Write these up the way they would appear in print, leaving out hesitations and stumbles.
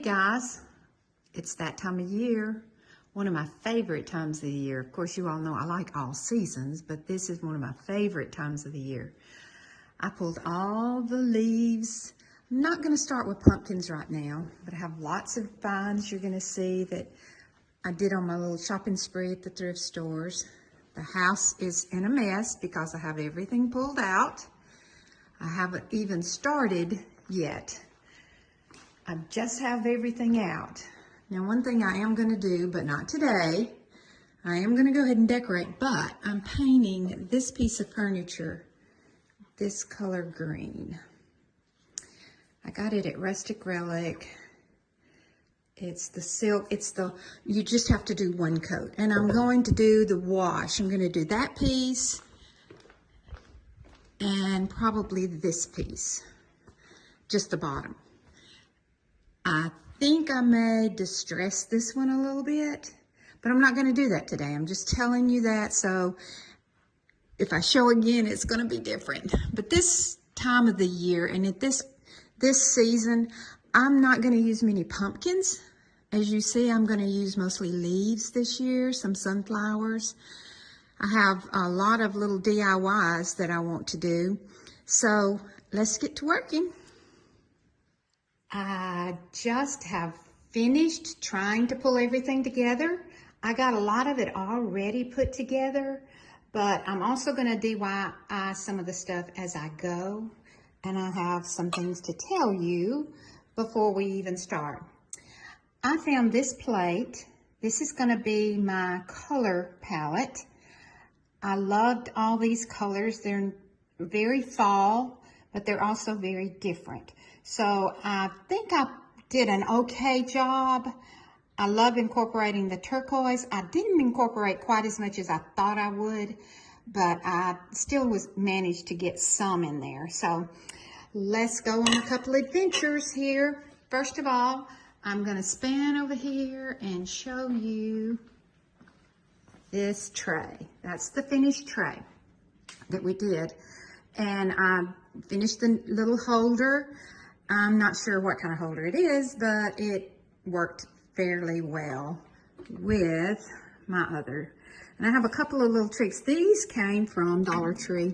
guys, it's that time of year, one of my favorite times of the year. Of course, you all know I like all seasons, but this is one of my favorite times of the year. I pulled all the leaves. I'm not going to start with pumpkins right now, but I have lots of vines you're going to see that I did on my little shopping spree at the thrift stores. The house is in a mess because I have everything pulled out. I haven't even started yet. I just have everything out. Now, one thing I am going to do, but not today, I am going to go ahead and decorate, but I'm painting this piece of furniture this color green. I got it at Rustic Relic. It's the silk, you just have to do one coat. And I'm going to do the wash. I'm going to do that piece and probably this piece, just the bottom. I think I may distress this one a little bit, but I'm not going to do that today. I'm just telling you that, so if I show again, it's going to be different. But this time of the year and at this season, I'm not going to use many pumpkins. As you see, I'm going to use mostly leaves this year, some sunflowers. I have a lot of little DIYs that I want to do. So let's get to working. I just have finished trying to pull everything together. I got a lot of it already put together, but I'm also going to DIY some of the stuff as I go, and I have some things to tell you before we even start. I found this plate. This is going to be my color palette. I loved all these colors. They're very fall, but they're also very different. So I think I did an okay job. I love incorporating the turquoise. I didn't incorporate quite as much as I thought I would, but I still managed to get some in there. So let's go on a couple adventures here. First of all, I'm going to span over here and show you this tray. That's the finished tray that we did. And I finished the little holder. I'm not sure what kind of holder it is, but it worked fairly well with my other. And I have a couple of little tricks. These came from Dollar Tree,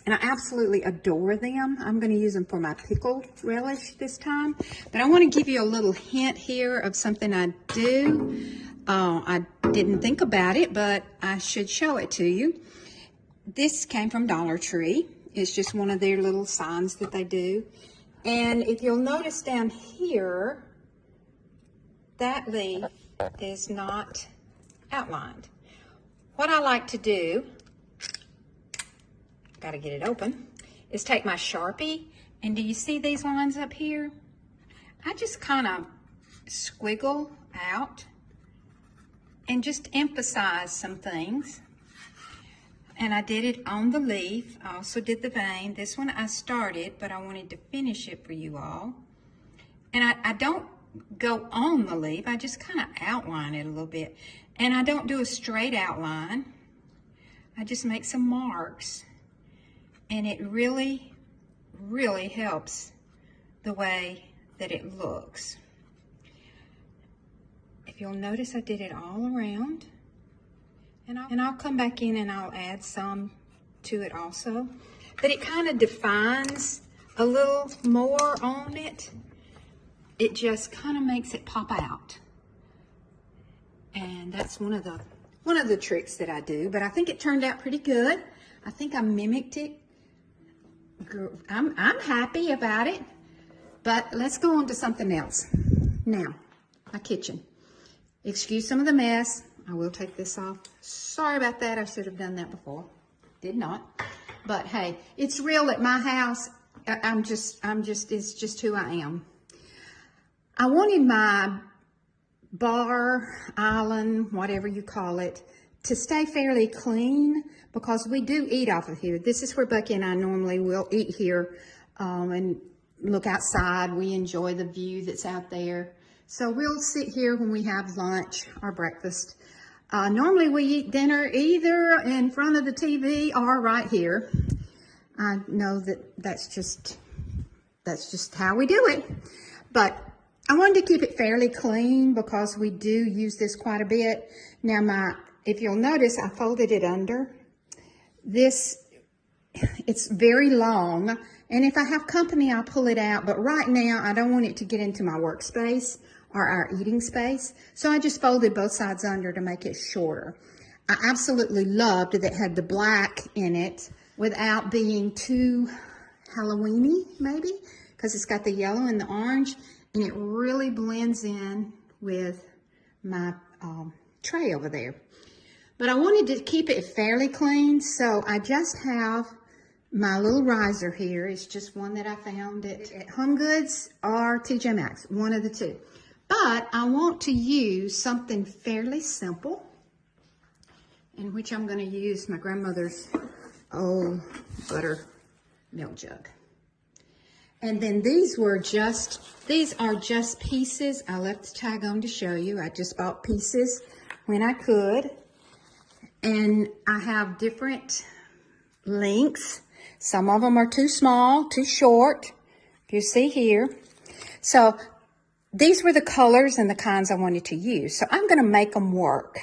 and I absolutely adore them. I'm going to use them for my pickle relish this time. But I want to give you a little hint here of something I do. I didn't think about it, but I should show it to you. This came from Dollar Tree. It's just one of their little signs that they do. And if you'll notice down here, that leaf is not outlined. What I like to do, got to get it open, is take my Sharpie, and do you see these lines up here? I just kind of squiggle out and just emphasize some things. And I did it on the leaf. I also did the vein. This one I started, but I wanted to finish it for you all. And I don't go on the leaf. I just kind of outline it a little bit. And I don't do a straight outline. I just make some marks. And it really, really helps the way that it looks. If you'll notice, I did it all around. And I'll come back in and I'll add some to it also. But it kind of defines a little more on it. It just kind of makes it pop out. And that's one of the tricks that I do. But I think it turned out pretty good. I think I mimicked it. I'm happy about it. But let's go on to something else. Now, my kitchen. Excuse some of the mess. I will take this off. Sorry about that. I should have done that before. Did not. But hey, it's real at my house. It's just who I am. I wanted my bar, island, whatever you call it, to stay fairly clean because we do eat off of here. This is where Bucky and I normally will eat here and look outside. We enjoy the view that's out there. So we'll sit here when we have lunch or breakfast. Normally we eat dinner either in front of the TV or right here. I know that that's just how we do it. But I wanted to keep it fairly clean because we do use this quite a bit. Now if you'll notice, I folded it under. It's very long, and if I have company, I'll pull it out, but right now I don't want it to get into my workspace or our eating space, so I just folded both sides under to make it shorter. I absolutely loved that it had the black in it without being too Halloween-y, maybe, because it's got the yellow and the orange, and it really blends in with my tray over there. But I wanted to keep it fairly clean, so I just have my little riser here. It's just one that I found at Home Goods or TJ Maxx, one of the two. But I want to use something fairly simple, in which I'm going to use my grandmother's old butter milk jug. And then these are just pieces. I left the tag on to show you. I just bought pieces when I could. And I have different lengths. Some of them are too small, too short. You see here. So these were the colors and the kinds I wanted to use. So I'm going to make them work.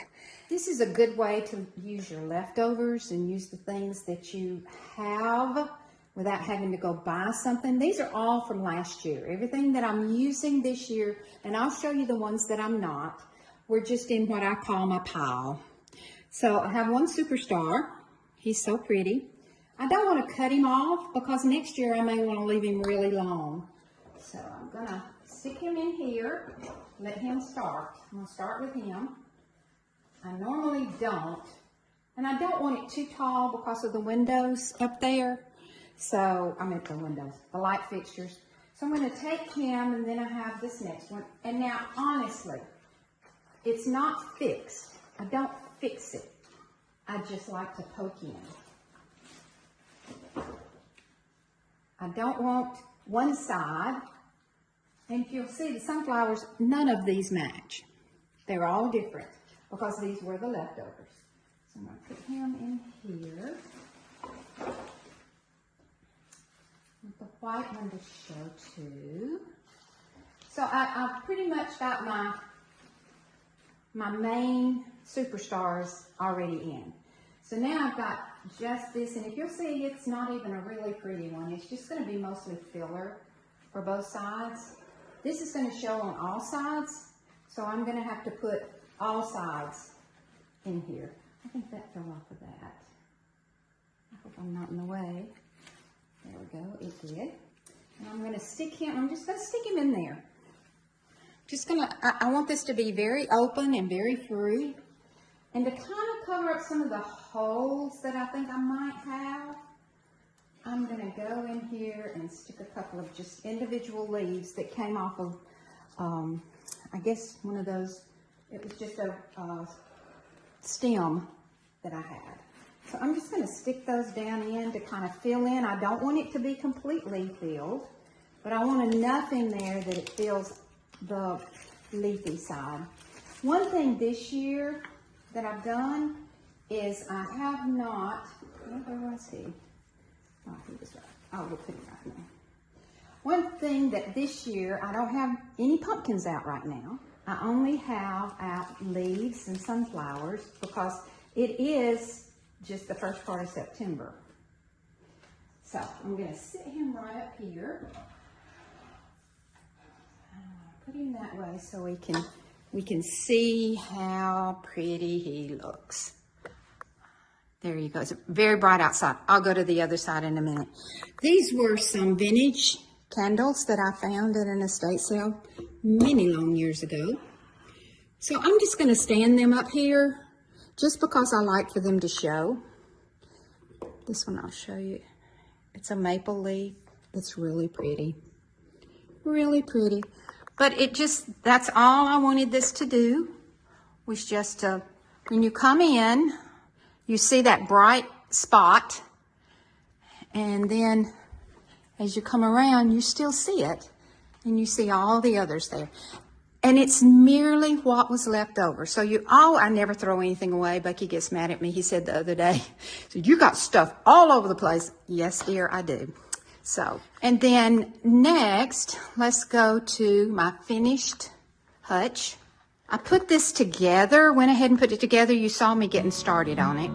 This is a good way to use your leftovers and use the things that you have without having to go buy something. These are all from last year. Everything that I'm using this year, and I'll show you the ones that I'm not, were just in what I call my pile. So I have one superstar. He's so pretty. I don't want to cut him off because next year I may want to leave him really long. So I'm going to stick him in here, let him start. I'm going to start with him. I normally don't, and I don't want it too tall because of the windows up there. So, I meant the windows, the light fixtures. So I'm going to take him, and then I have this next one. And now, honestly, it's not fixed. I don't fix it. I just like to poke in. I don't want one side. And if you'll see the sunflowers, none of these match. They're all different because these were the leftovers. So I'm going to put him in here. With the white one to show too. So I've pretty much got my main superstars already in. So now I've got just this, and if you'll see, it's not even a really pretty one. It's just going to be mostly filler for both sides. This is going to show on all sides, so I'm going to have to put all sides in here. I think that fell off of that. I hope I'm not in the way. There we go, it did. And I'm going to stick him, I'm just going to stick him in there. I want this to be very open and very free. And to kind of cover up some of the holes that I think I might have, I'm going to go in here and stick a couple of just individual leaves that came off of, I guess one of those, it was just a stem that I had. So I'm just going to stick those down in to kind of fill in. I don't want it to be completely filled, but I want enough in there that it fills the leafy side. One thing this year that I've done is I have not, where was he? Oh, he was right. Oh, we'll put him right now. One thing that this year, I don't have any pumpkins out right now. I only have out leaves and sunflowers because it is just the first part of September. So I'm going to sit him right up here. Put him that way so we can see how pretty he looks. There you go. It's very bright outside. I'll go to the other side in a minute. These were some vintage candles that I found at an estate sale many long years ago. So I'm just going to stand them up here just because I like for them to show. This one I'll show you. It's a maple leaf. It's really pretty. Really pretty. But that's all I wanted this to do, was just to, when you come in, you see that bright spot, and then as you come around, you still see it, and you see all the others there. And it's merely what was left over. So I never throw anything away. Bucky gets mad at me. He said the other day, so you got stuff all over the place. Yes, dear, I do. So, and then next, let's go to my finished hutch. I put this together, went ahead and put it together. You saw me getting started on it.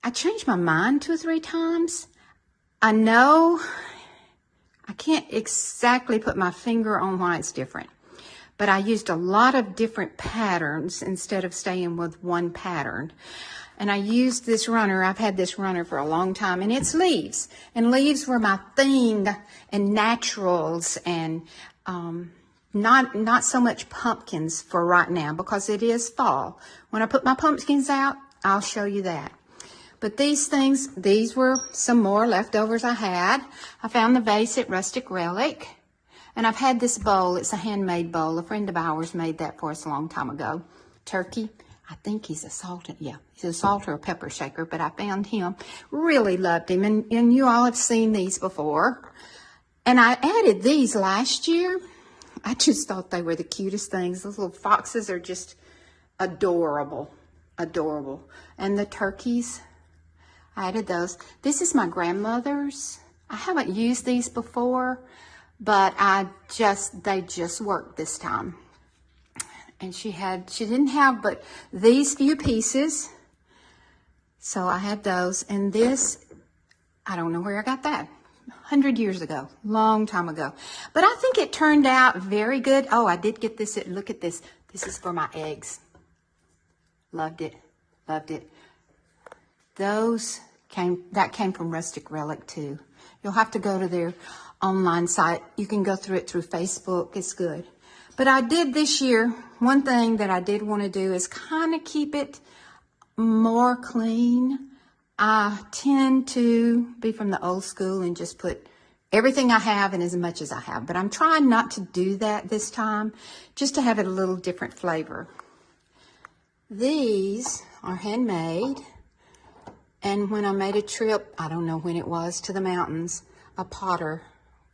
I changed my mind 2 or 3 times. I know I can't exactly put my finger on why it's different, but I used a lot of different patterns instead of staying with one pattern. And I used this runner. I've had this runner for a long time, and it's leaves. And leaves were my thing, and naturals, and not so much pumpkins for right now because it is fall. When I put my pumpkins out, I'll show you that. But these things, these were some more leftovers I had. I found the vase at Rustic Relic. And I've had this bowl. It's a handmade bowl. A friend of ours made that for us a long time ago. Turkey. I think he's a salt. Yeah, he's a salt or a pepper shaker. But I found him. Really loved him. And you all have seen these before. And I added these last year. I just thought they were the cutest things. Those little foxes are just adorable. Adorable. And the turkeys, I added those. This is my grandmother's. I haven't used these before, but they just worked this time. And she didn't have but these few pieces. So I had those. And this, I don't know where I got that. 100 years ago, long time ago. But I think it turned out very good. Oh, I did get this. Look at this. This is for my eggs. Loved it. Loved it. That came from Rustic Relic too. You'll have to go to their online site. You can go through it through Facebook. It's good. But I did this year, one thing that I did want to do is kind of keep it more clean. I tend to be from the old school and just put everything I have and as much as I have. But I'm trying not to do that this time, just to have it a little different flavor. These are handmade. And when I made a trip, I don't know when it was, to the mountains, a potter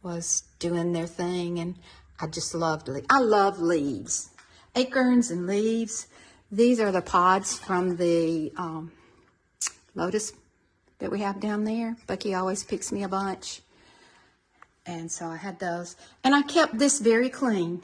was doing their thing, and I just loved it. I love leaves, acorns and leaves. These are the pods from the lotus that we have down there. Bucky always picks me a bunch. And so I had those. And I kept this very clean.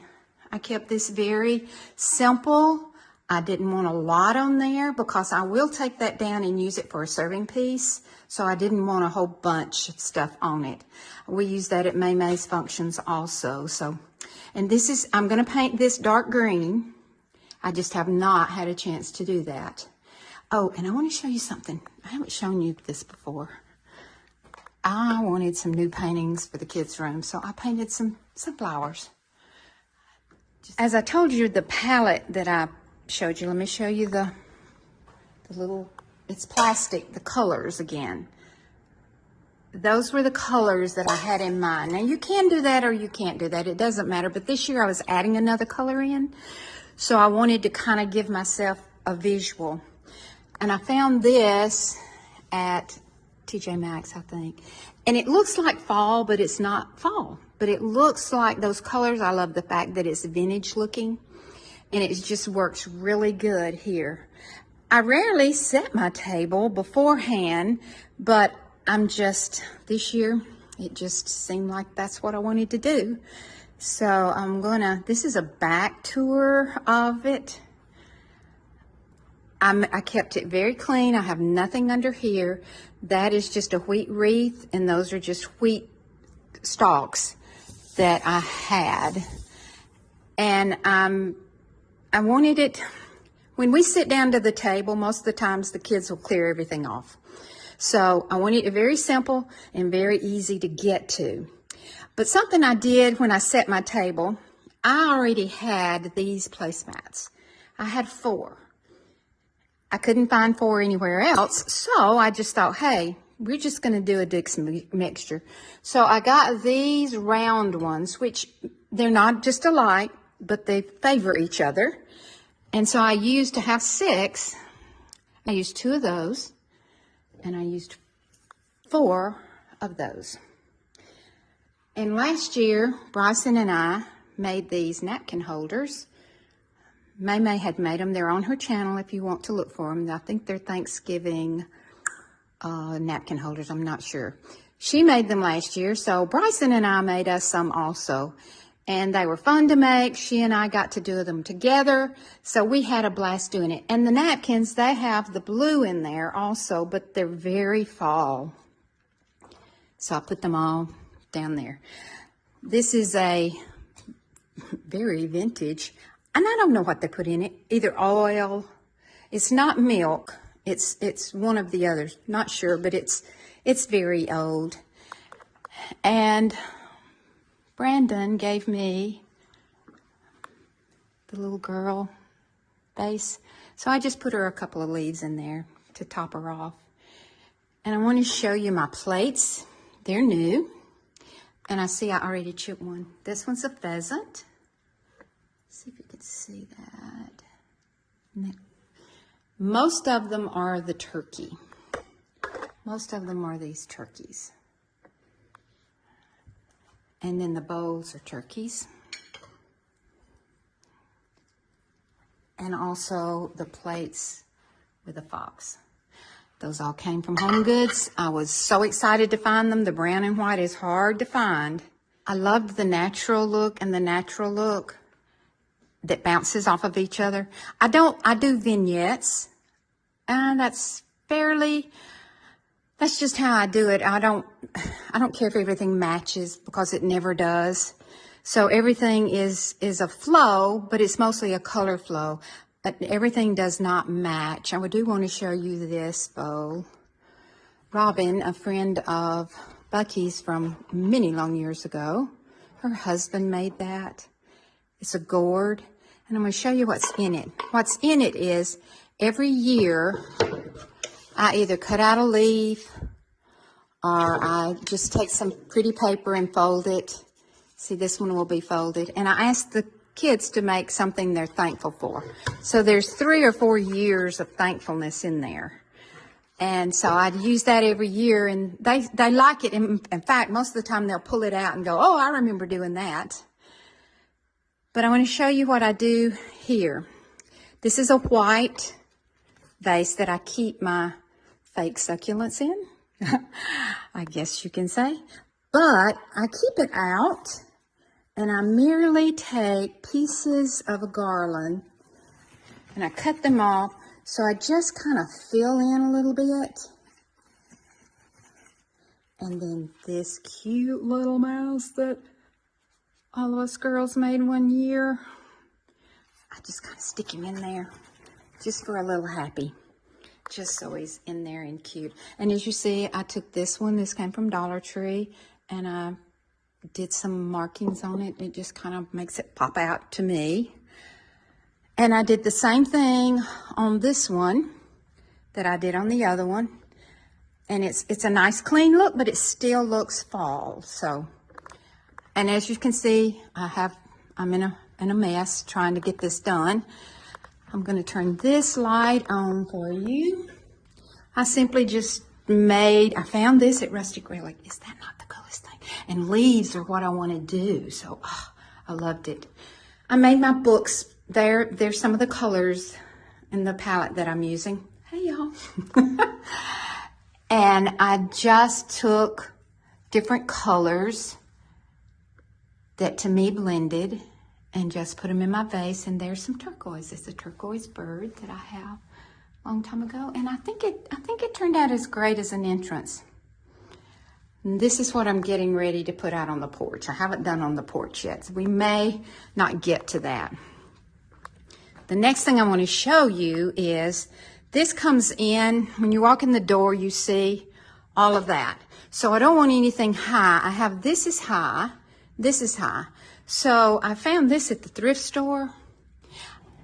I kept this very simple. I didn't want a lot on there because I will take that down and use it for a serving piece. So I didn't want a whole bunch of stuff on it. We use that at May's functions also. So, and this is, I'm going to paint this dark green. I just have not had a chance to do that. Oh, and I want to show you something. I haven't shown you this before. I wanted some new paintings for the kids' room, so I painted some flowers. As I told you, the palette that I showed you, let me show you the little, it's plastic, the colors again. Those were the colors that I had in mind. Now you can do that or you can't do that. It doesn't matter. But this year I was adding another color in. So I wanted to kind of give myself a visual. And I found this at TJ Maxx, I think. And it looks like fall, but it's not fall. But it looks like those colors. I love the fact that it's vintage looking. And it just works really good here. I rarely set my table beforehand, but this year, it just seemed like that's what I wanted to do. So I'm this is a back tour of it. I kept it very clean. I have nothing under here. That is just a wheat wreath, and those are just wheat stalks that I had. And I wanted it, when we sit down to the table, most of the times the kids will clear everything off. So I wanted it very simple and very easy to get to. But something I did when I set my table, I already had these placemats. I had 4. I couldn't find 4 anywhere else, so I just thought, hey, we're just going to do a Dix mixture. So I got these round ones, which they're not just alike, but they favor each other. And so I used, to have 6, I used 2 of those, and I used 4 of those. And last year, Bryson and I made these napkin holders. May had made them. They're on her channel if you want to look for them. I think they're Thanksgiving napkin holders. I'm not sure. She made them last year, so Bryson and I made us some also. And they were fun to make. She and I got to do them together, so we had a blast doing it. And the napkins, they have the blue in there also, but they're very fall. So I put them all down there. This is a very vintage, and I don't know what they put in it. Either oil. It's not milk. It's one of the others. Not sure, but it's very old. And Brandon gave me the little girl vase. So I just put her a couple of leaves in there to top her off. And I want to show you my plates. They're new. And I see I already chipped one. This one's a pheasant. See if you can see that. Most of them are the turkey. Most of them are these turkeys. And then the bowls are turkeys. And also the plates with a fox. Those all came from Home Goods. I was so excited to find them. The brown and white is hard to find. I loved the natural look and the natural look that bounces off of each other. I do vignettes, and that's just how I do it. I don't care if everything matches, because it never does. So everything is a flow, but it's mostly a color flow. Everything does not match. I do want to show you this bowl. Robin, a friend of Bucky's from many long years ago, her husband made that. It's a gourd, and I'm going to show you what's in it. What's in it is, every year, I either cut out a leaf, or I just take some pretty paper and fold it. See, this one will be folded. And I ask the kids to make something they're thankful for. So there's 3 or 4 years of thankfulness in there. And so I'd use that every year, and they like it. In fact, most of the time they'll pull it out and go, oh, I remember doing that. But I want to show you what I do here. This is a white vase that I keep my fake succulents in, I guess you can say. But I keep it out, and I merely take pieces of a garland and I cut them off. So I just kind of fill in a little bit. And then this cute little mouse that all of us girls made one year, I just kind of stick him in there just for a little happy. Just so he's in there and cute. And as you see, I took this one. This came from Dollar Tree, and I did some markings on it. It just kind of makes it pop out to me. And I did the same thing on this one that I did on the other one. And it's a nice clean look, but it still looks fall. So, and as you can see, I'm in a mess trying to get this done. I'm going to turn this light on for you. I simply just I found this at Rustic Relic. Is that not the coolest thing? And leaves are what I want to do. So, I loved it. I made my books. There's some of the colors in the palette that I'm using. Hey, y'all. And I just took different colors that to me blended and just put them in my vase. And there's some turquoise. It's a turquoise bird that I have a long time ago, and I think it turned out as great as an entrance. And this is what I'm getting ready to put out on the porch. I haven't done on the porch yet, so we may not get to that. The next thing I want to show you is this comes in, when you walk in the door, you see all of that. So I don't want anything high. I have this is high, this is high. So I found this at the thrift store.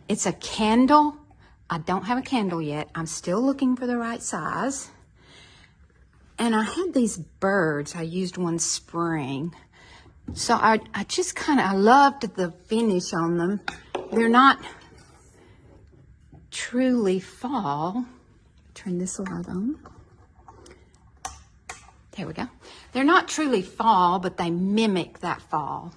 It's a candle. I don't have a candle yet. I'm still looking for the right size. And I had these birds. I used one spring. So I just I loved the finish on them. They're not truly fall. Turn this light on. There we go. They're not truly fall, but they mimic that fall.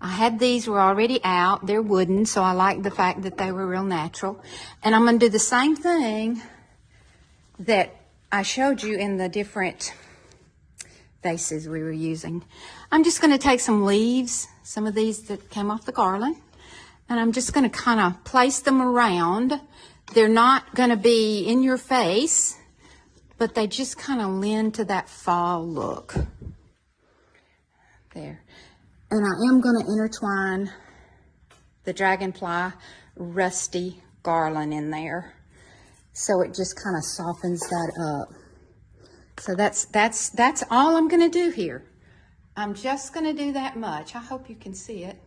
I had these were already out. They're wooden, so I like the fact that they were real natural. And I'm going to do the same thing that I showed you in the different vases we were using. I'm just going to take some leaves, some of these that came off the garland, and I'm just going to kind of place them around. They're not going to be in your face, but they just kind of lend to that fall look. There. And I am going to intertwine the dragonfly rusty garland in there, so it just kind of softens that up. So that's all I'm going to do here. I'm just going to do that much. I hope you can see it.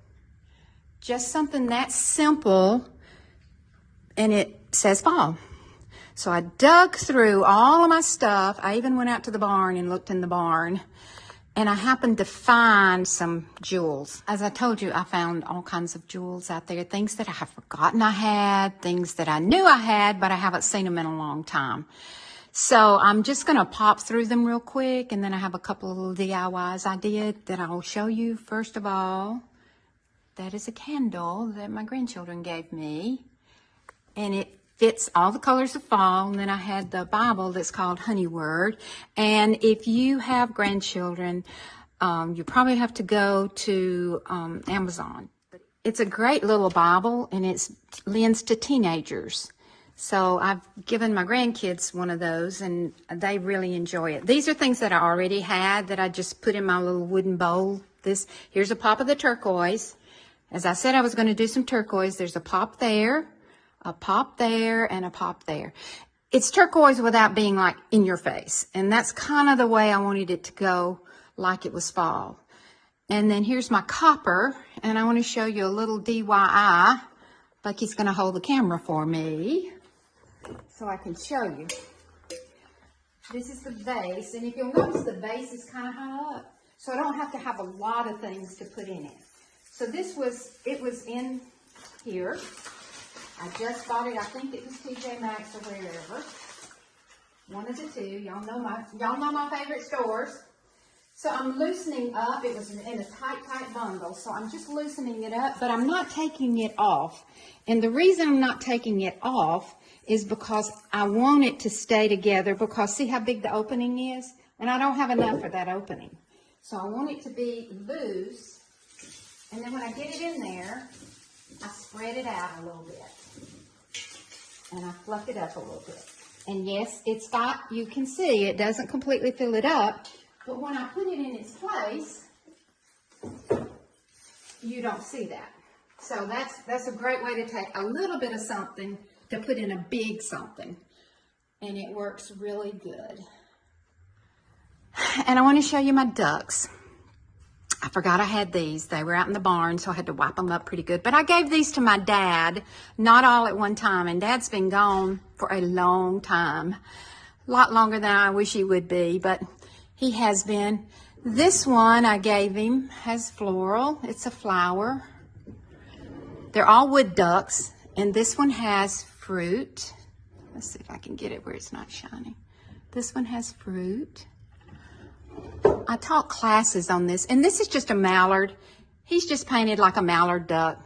Just something that simple, and it says fall. So I dug through all of my stuff. I even went out to the barn and looked in the barn, and I happened to find some jewels. As I told you, I found all kinds of jewels out there, things that I have forgotten I had, things that I knew I had, but I haven't seen them in a long time. So I'm just going to pop through them real quick, and then I have a couple of little DIYs I did that I'll show you. First of all, that is a candle that my grandchildren gave me, and it fits all the colors of fall. And then I had the Bible that's called Honey Word. And if you have grandchildren, you probably have to go to Amazon. It's a great little Bible, and it lends to teenagers. So I've given my grandkids one of those, and they really enjoy it. These are things that I already had that I just put in my little wooden bowl. Here's a pop of the turquoise. As I said, I was going to do some turquoise. There's a pop there, a pop there, and a pop there. It's turquoise without being like in your face. And that's kind of the way I wanted it to go, like it was fall. And then here's my copper, and I want to show you a little DIY. Bucky's going to hold the camera for me so I can show you. This is the vase, and if you'll notice, the vase is kind of high up, so I don't have to have a lot of things to put in it. So it was in here. I just bought it. I think it was TJ Maxx or wherever. One of the two. Y'all know my favorite stores. So I'm loosening up. It was in a tight bundle. So I'm just loosening it up, but I'm not taking it off. And the reason I'm not taking it off is because I want it to stay together, because see how big the opening is? And I don't have enough for that opening. So I want it to be loose. And then when I get it in there, I spread it out a little bit. And I fluff it up a little bit. And yes, you can see, it doesn't completely fill it up. But when I put it in its place, you don't see that. So that's a great way to take a little bit of something to put in a big something. And it works really good. And I want to show you my ducks. I forgot I had these. They were out in the barn, so I had to wipe them up pretty good. But I gave these to my dad, not all at one time. And Dad's been gone for a long time. A lot longer than I wish he would be, but he has been. This one I gave him has floral. It's a flower. They're all wood ducks. And this one has fruit. Let's see if I can get it where it's not shining. This one has fruit. I taught classes on this, and this is just a mallard. He's just painted like a mallard duck.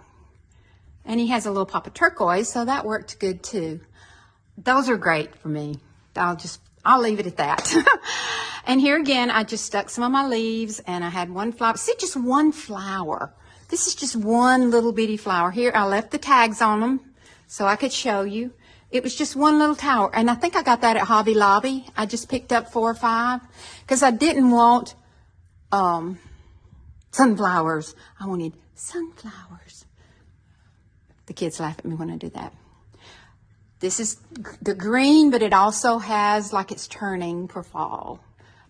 And he has a little pop of turquoise, so that worked good too. Those are great for me. I'll leave it at that. And here again, I just stuck some of my leaves, and I had one flower. See, just one flower. This is just one little bitty flower. Here, I left the tags on them so I could show you. It was just one little tower. And I think I got that at Hobby Lobby. I just picked up 4 or 5 because I didn't want sunflowers. I wanted sunflowers. The kids laugh at me when I do that. This is the green, but it also has like it's turning for fall.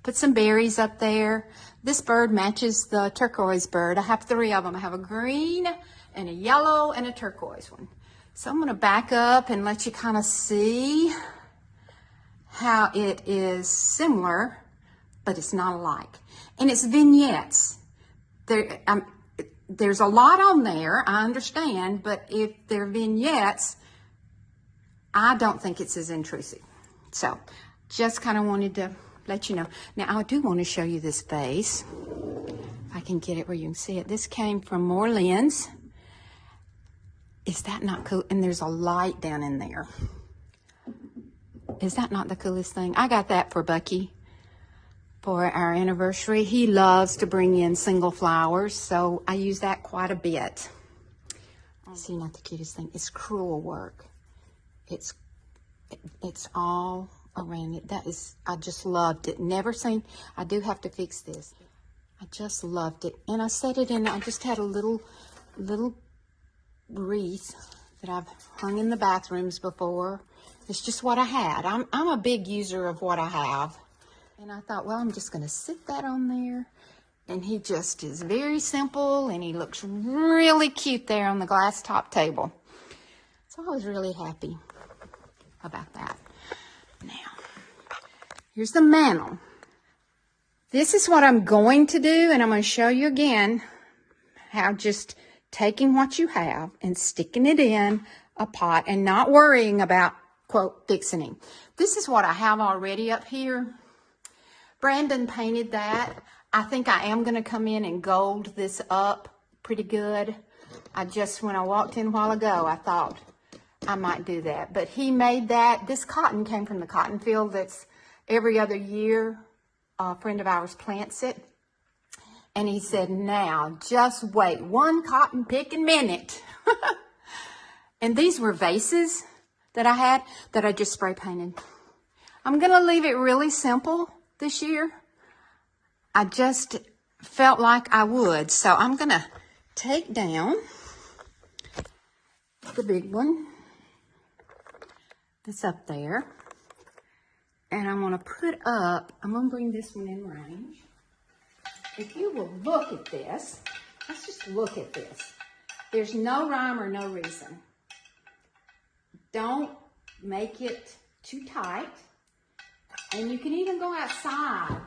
Put some berries up there. This bird matches the turquoise bird. I have 3 of them. I have a green and a yellow and a turquoise one. So I'm going to back up and let you kind of see how it is similar, but it's not alike. And it's vignettes. There's a lot on there, I understand, but if they're vignettes, I don't think it's as intrusive. So just kind of wanted to let you know. Now I do want to show you this vase. If I can get it where you can see it. This came from Moreland's. Is that not cool? And there's a light down in there. Is that not the coolest thing? I got that for Bucky for our anniversary. He loves to bring in single flowers, so I use that quite a bit. See, not the cutest thing. It's crewel work. It's all around it. I just loved it. Never seen, I do have to fix this. I just loved it. And I set it in, I just had a little wreath that I've hung in the bathrooms before. It's just what I had. I'm a big user of what I have. And I thought, well, I'm just going to sit that on there. And he just is very simple, and he looks really cute there on the glass top table. So I was really happy about that. Now, here's the mantel. This is what I'm going to do, and I'm going to show you again how just taking what you have and sticking it in a pot and not worrying about, quote, fixing. This is what I have already up here. Brandon painted that. I think I am going to come in and gold this up pretty good. When I walked in a while ago, I thought I might do that. But he made that. This cotton came from the cotton field that's every other year. A friend of ours plants it. And he said, now, just wait 1 cotton picking minute. And these were vases that I had that I just spray painted. I'm going to leave it really simple this year. I just felt like I would. So I'm going to take down the big one that's up there. And I'm going to put up, I'm going to bring this one in range. If you will look at this, let's just look at this. There's no rhyme or no reason. Don't make it too tight. And you can even go outside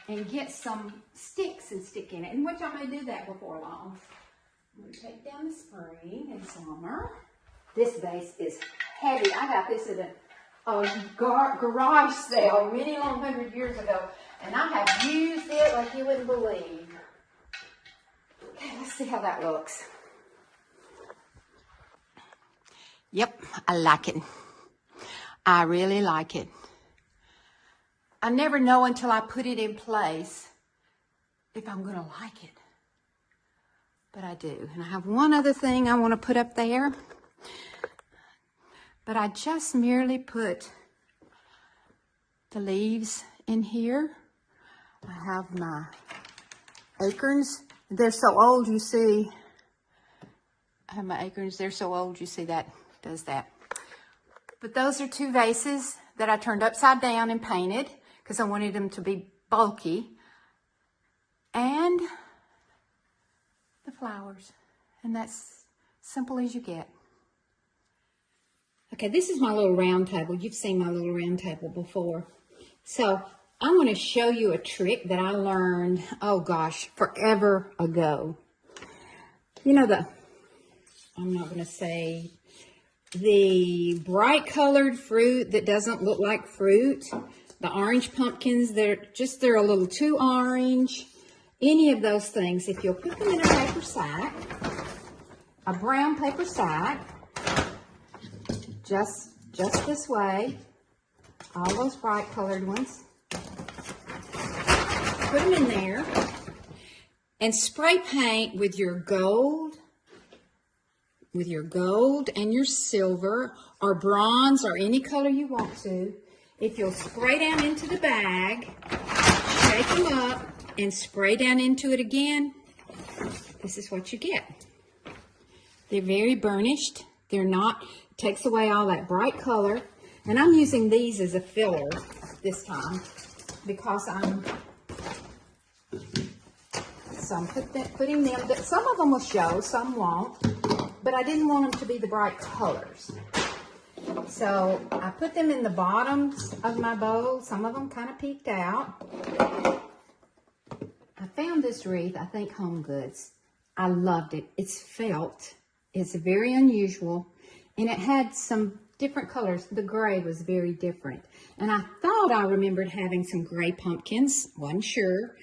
and get some sticks and stick in it. And which I may do that before long. I'm going to take down the spring in summer. This vase is heavy. I got this at a garage sale many long 100 years ago. And I have used it like you wouldn't believe. Okay, let's see how that looks. Yep, I like it. I really like it. I never know until I put it in place if I'm going to like it. But I do. And I have one other thing I want to put up there. But I just merely put the leaves in here. I have my acorns. They're so old, you see. I have my acorns. They're so old, you see that does that. But those are 2 vases that I turned upside down and painted because I wanted them to be bulky. And the flowers. And that's simple as you get. Okay, this is my little round table. You've seen my little round table before. So I'm going to show you a trick that I learned, oh gosh, forever ago. You know I'm not going to say the bright colored fruit that doesn't look like fruit. The orange pumpkins, they're a little too orange. Any of those things, if you'll put them in a paper sack, a brown paper sack, just this way, all those bright colored ones. Put them in there and spray paint with your gold with your gold and your silver or bronze or any color you want to. If you'll spray down into the bag, shake them up, and spray down into it again, this is what you get. They're very burnished. They're not, takes away all that bright color. And I'm using these as a filler this time because I'm putting them, some of them will show, some won't, but I didn't want them to be the bright colors. So I put them in the bottoms of my bowl. Some of them kind of peeked out. I found this wreath, I think Home Goods. I loved it. It's felt. It's very unusual, and it had some different colors. The gray was very different, and I thought I remembered having some gray pumpkins. Wasn't sure.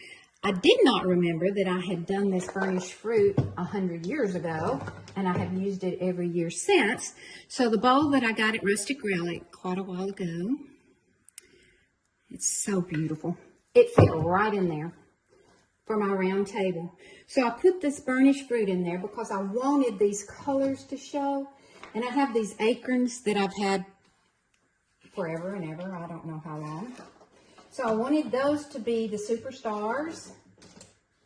I did not remember that I had done this burnished fruit 100 years ago, and I have used it every year since. So the bowl that I got at Rustic Relic quite a while ago, it's so beautiful. It fit right in there for my round table. So I put this burnished fruit in there because I wanted these colors to show. And I have these acorns that I've had forever and ever. I don't know how long. So I wanted those to be the superstars,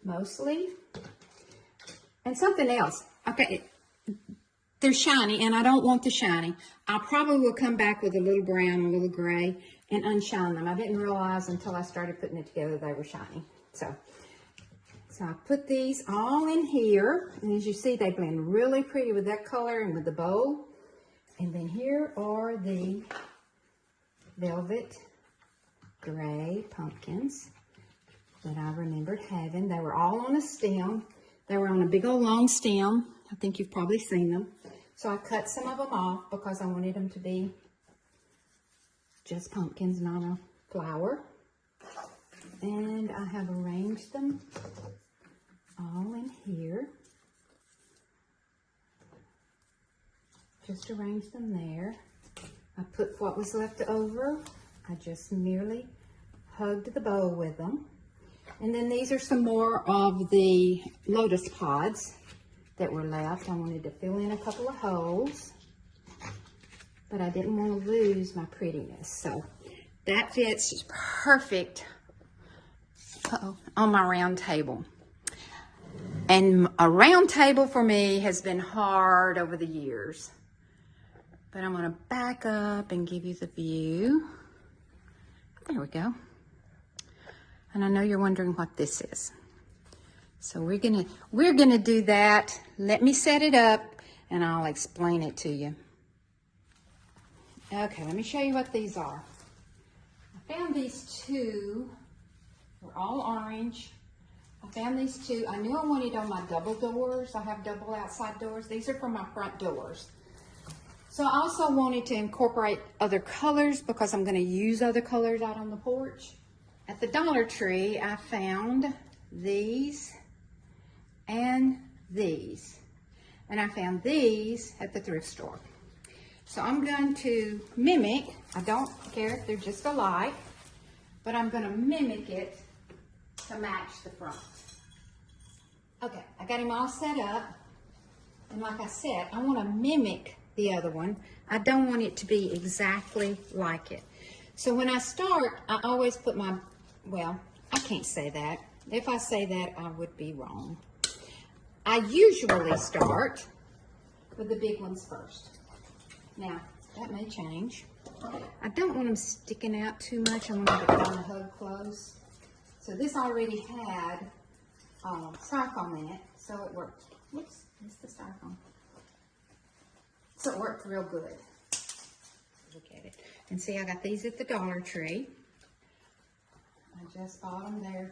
mostly. And something else. Okay, they're shiny, and I don't want the shiny. I probably will come back with a little brown, a little gray, and unshine them. I didn't realize until I started putting it together they were shiny. So I put these all in here, and as you see, they blend really pretty with that color and with the bowl. And then here are the velvet gray pumpkins that I remembered having. They were all on a stem. They were on a big old long stem. I think you've probably seen them. So I cut some of them off because I wanted them to be just pumpkins, not a flower. And I have arranged them all in here. Just arrange them there. I put what was left over. I just merely hugged the bowl with them. And then these are some more of the lotus pods that were left. I wanted to fill in a couple of holes, but I didn't want to lose my prettiness. So that fits perfect on my round table. And a round table for me has been hard over the years. But I'm going to back up and give you the view. There we go. And I know you're wondering what this is. So we're gonna do that. Let me set it up and I'll explain it to you. Okay, let me show you what these are. I found these two. They're all orange. I found these two. I knew I wanted on my double doors. I have double outside doors. These are for my front doors. So I also wanted to incorporate other colors because I'm going to use other colors out on the porch. At the Dollar Tree, I found these and these. And I found these at the thrift store. So I'm going to mimic, I don't care if they're just alike, but I'm going to mimic it to match the front. Okay, I got him all set up. And like I said, I want to mimic the other one. I don't want it to be exactly like it. So when I start, I always put my, well, I can't say that. If I say that, I would be wrong. I usually start with the big ones first. Now, that may change. I don't want them sticking out too much. I want them to kind of hug close. So this already had styrofoam in it, so it worked. Whoops, missed the styrofoam. So it worked real good. Look at it. And see, I got these at the Dollar Tree. I just bought them.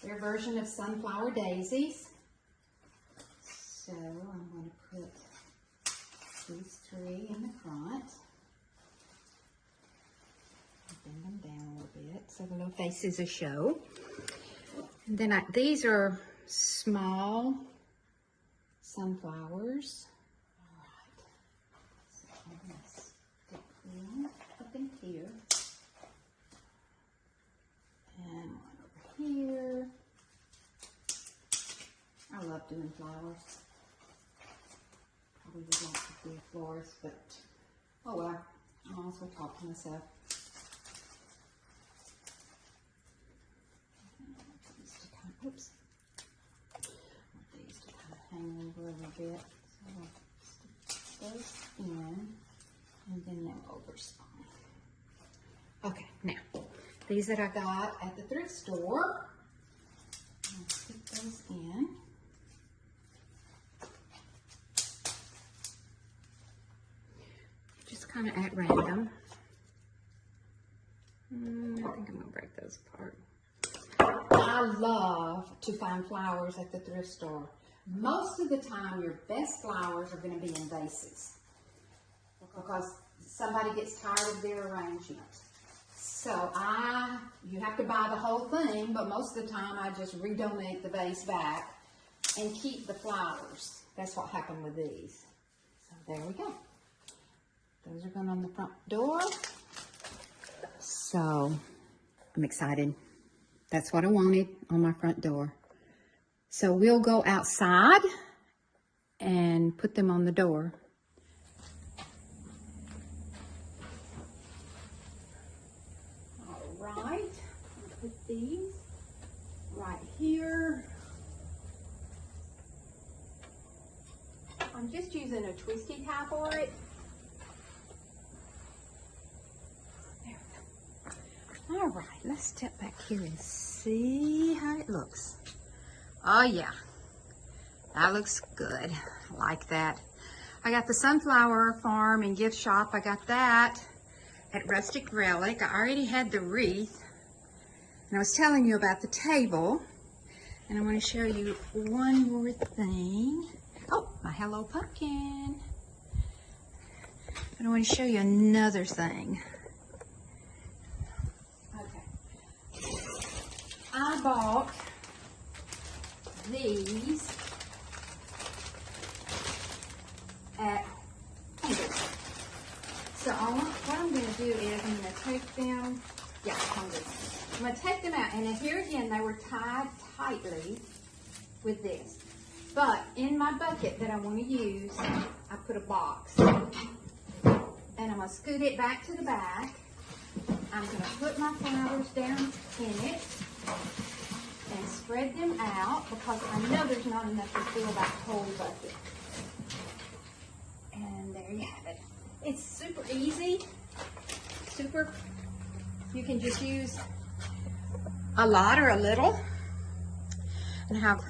Their version of sunflower daisies. So I'm going to put these three in the front. Bend them down a little bit so the little faces will show. And then these are small sunflowers. Up in here and one over here. I love doing flowers. would like to be a florist, but oh well, I also talk to myself. Oops. I want these to kind of hang over a little bit. So I'll stick those in and then they'll overspun. Okay, now these that I got at the thrift store, I'll stick those in. Just kind of at random. I think I'm gonna break those apart. I love to find flowers at the thrift store. Most of the time, your best flowers are going to be in vases because somebody gets tired of their arrangement. So you have to buy the whole thing, but most of the time I just redonate the vase back and keep the flowers. That's what happened with these. So there we go. Those are going on the front door. So I'm excited. That's what I wanted on my front door. So we'll go outside and put them on the door. All right, I'll put these right here. I'm just using a twisty tie for it. All right, let's step back here and see how it looks. Oh yeah, that looks good. I like that. I got the sunflower farm and gift shop. I got that at Rustic Relic. I already had the wreath. And I was telling you about the table. And I want to show you one more thing. Oh, my Hello Pumpkin. And I want to show you another thing. I bought these at Hutch. So what I'm going to do is I'm going to take them, I'm going to take them out. And here again, they were tied tightly with this. But in my bucket that I want to use, I put a box. And I'm going to scoot it back to the back. I'm going to put my flowers down in it and spread them out because I know there's not enough to fill that whole bucket. And there you have it. It's super easy. You can just use a lot or a little. And I have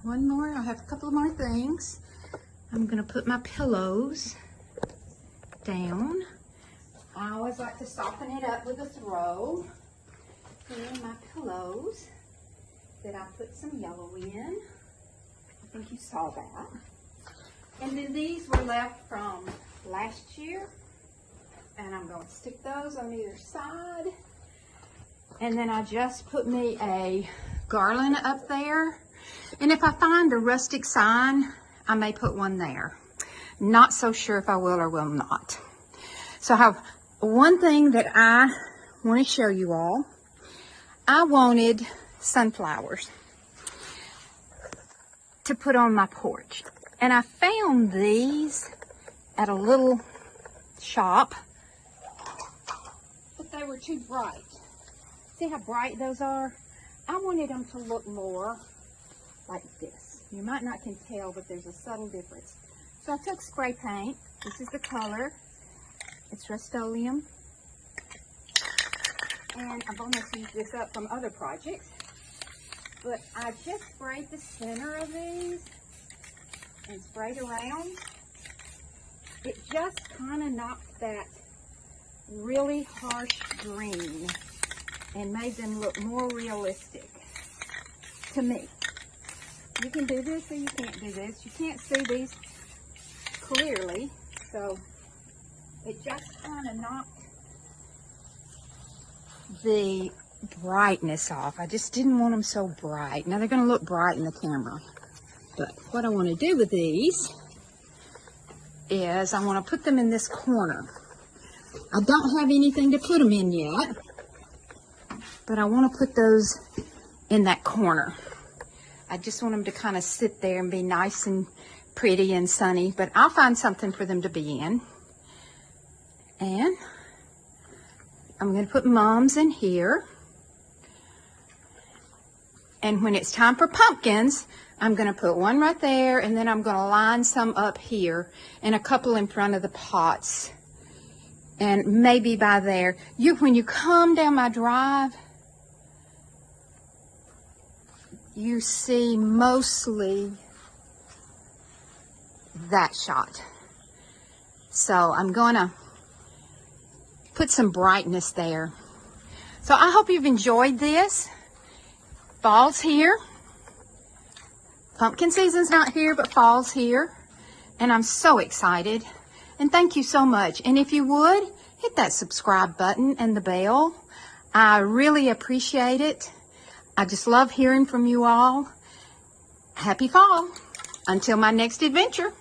one more. I have a couple of more things. I'm going to put my pillows down. I always like to soften it up with a throw. And my pillows that I put some yellow in. I think you saw that. And then these were left from last year. And I'm going to stick those on either side. And then I just put me a garland up there. And if I find a rustic sign, I may put one there. Not so sure if I will or will not. So I have one thing that I want to show you all. I wanted sunflowers to put on my porch. And I found these at a little shop, but they were too bright. See how bright those are? I wanted them to look more like this. You might not can tell, but there's a subtle difference. So I took spray paint. This is the color. It's Rust-Oleum. And I've almost used this up from other projects. But I just sprayed the center of these and sprayed around. It just kind of knocked that really harsh green and made them look more realistic to me. You can do this or you can't do this. You can't see these clearly, so it just kind of knocked the brightness off. I just didn't want them so bright. Now they're going to look bright in the camera. But what I want to do with these is I want to put them in this corner. I don't have anything to put them in yet, but I want to put those in that corner. I just want them to kind of sit there and be nice and pretty and sunny, but I'll find something for them to be in. And I'm going to put mums in here. And when it's time for pumpkins, I'm going to put one right there, and then I'm going to line some up here and a couple in front of the pots. And maybe by there. When you come down my drive, you see mostly that shot. So I'm going to put some brightness there. So I hope you've enjoyed this. Fall's here. Pumpkin season's not here, but fall's here. And I'm so excited. And thank you so much. And if you would, hit that subscribe button and the bell. I really appreciate it. I just love hearing from you all. Happy fall. Until my next adventure.